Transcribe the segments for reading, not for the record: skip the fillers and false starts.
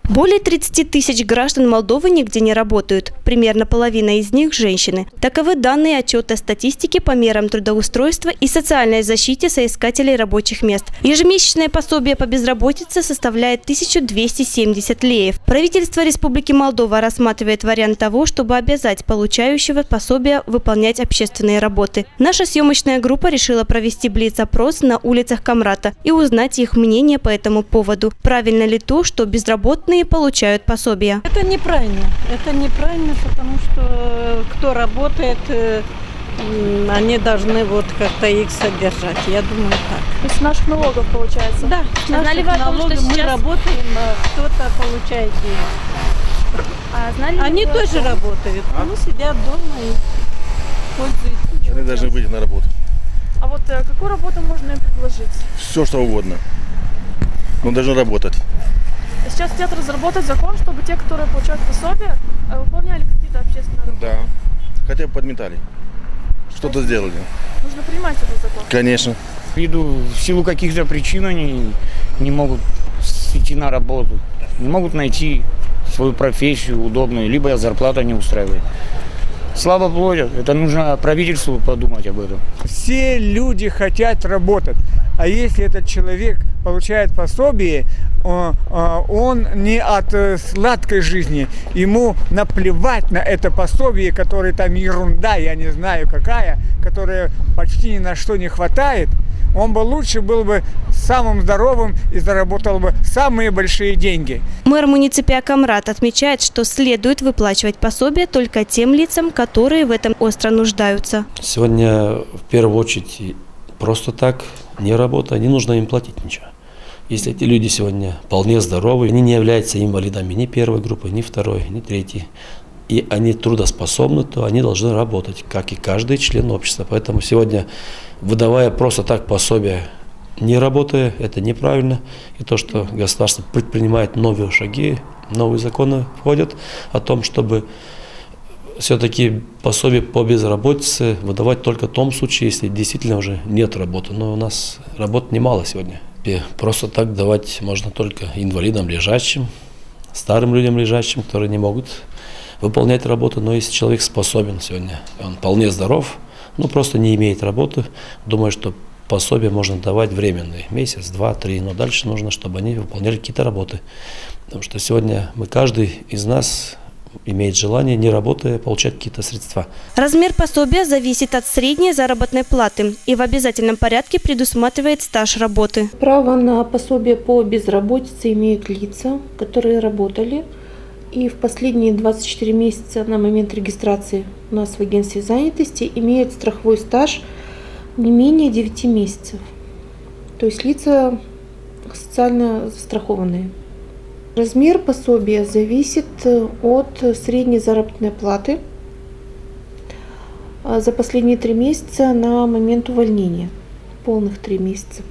Более 30 тысяч граждан Молдовы нигде не работают. Примерно половина из них – женщины. Таковы данные отчета статистики по мерам трудоустройства и социальной защите соискателей рабочих мест. Ежемесячное пособие по безработице составляет 1270 леев. Правительство Республики Молдова рассматривает вариант того, чтобы обязать получающего пособие выполнять общественные работы. Наша съемочная группа решила провести блиц-опрос на улицах Камрата и узнать их мнение по этому поводу. Правильно ли то, что безработные получают пособия? Это неправильно. Это неправильно, потому что кто работает, они должны вот как-то их содержать. Я думаю так. То есть с наших налогов получается? Да, с наших налогов мы работаем, а кто-то получает деньги. Они тоже работают, они сидят дома и пользуются. Они должны выйти на работу. А вот какую работу можно им предложить? Все, что угодно. Но должны работать. Сейчас хотят разработать закон, чтобы те, которые получают пособие, выполняли какие-то общественные работы. Да. Хотя бы подметали. Что-то сделали. Нужно принимать этот закон. Конечно. В силу каких-то причин они не могут идти на работу, не могут найти свою профессию удобную, либо зарплата не устраивает. Слабо платят. Это нужно правительству подумать об этом. Все люди хотят работать. А если этот человек получает пособие, он не от сладкой жизни. Ему наплевать на это пособие, которое там ерунда, я не знаю какая, которая почти ни на что не хватает. Он бы лучше был бы самым здоровым и заработал бы самые большие деньги. Мэр муниципия Камрат отмечает, что следует выплачивать пособие только тем лицам, которые в этом остро нуждаются. Сегодня в первую очередь просто так не работа, не нужно им платить ничего. Если эти люди сегодня вполне здоровы, они не являются инвалидами ни первой группы, ни второй, ни третьей, и они трудоспособны, то они должны работать, как и каждый член общества. Поэтому сегодня, выдавая просто так пособие, не работая, это неправильно. И то, что государство предпринимает новые шаги, новые законы входят о том, чтобы все-таки пособие по безработице выдавать только в том случае, если действительно уже нет работы. Но у нас работ немало сегодня. И просто так давать можно только инвалидам лежачим, старым людям лежачим, которые не могут выполнять работу. Но если человек способен сегодня, он вполне здоров, но просто не имеет работы, думаю, что пособие можно давать временные, месяц, два, три, но дальше нужно, чтобы они выполняли какие-то работы. Потому что сегодня каждый из нас имеет желание, не работая, получать какие-то средства. Размер пособия зависит от средней заработной платы и в обязательном порядке предусматривает стаж работы. Право на пособие по безработице имеют лица, которые работали и в последние 24 месяца на момент регистрации у нас в агентстве занятости имеют страховой стаж не менее 9 месяцев. То есть лица социально застрахованные. Размер пособия зависит от средней заработной платы за последние 3 месяца на момент увольнения, полных 3 месяца.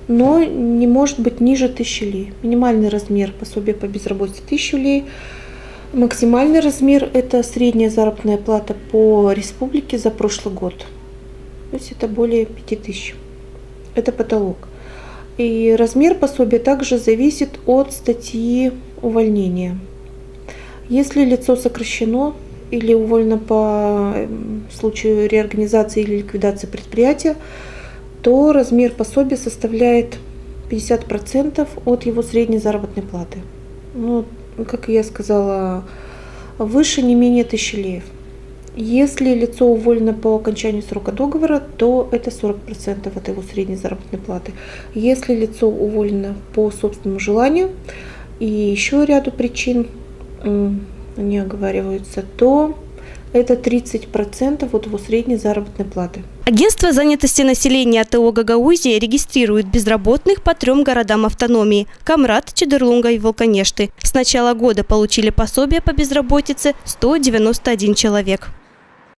Но не может быть ниже 1000 лей. Минимальный размер пособия по безработице 1000 лей. Максимальный размер – это средняя заработная плата по республике за прошлый год. То есть это более 5000. Это потолок. И размер пособия также зависит от статьи увольнения. Если лицо сокращено или уволено по случаю реорганизации или ликвидации предприятия, то размер пособия составляет 50% от его средней заработной платы. Ну, как я сказала, выше не менее 1000 леев. Если лицо уволено по окончанию срока договора, то это 40% от его средней заработной платы. Если лицо уволено по собственному желанию и еще ряду причин не оговариваются, то это 30% от его средней заработной платы. Агентство занятости населения АТО Гагаузия регистрирует безработных по 3 городам автономии – Камрат, Чедерлунга и Волконешты. С начала года получили пособие по безработице 191 человек.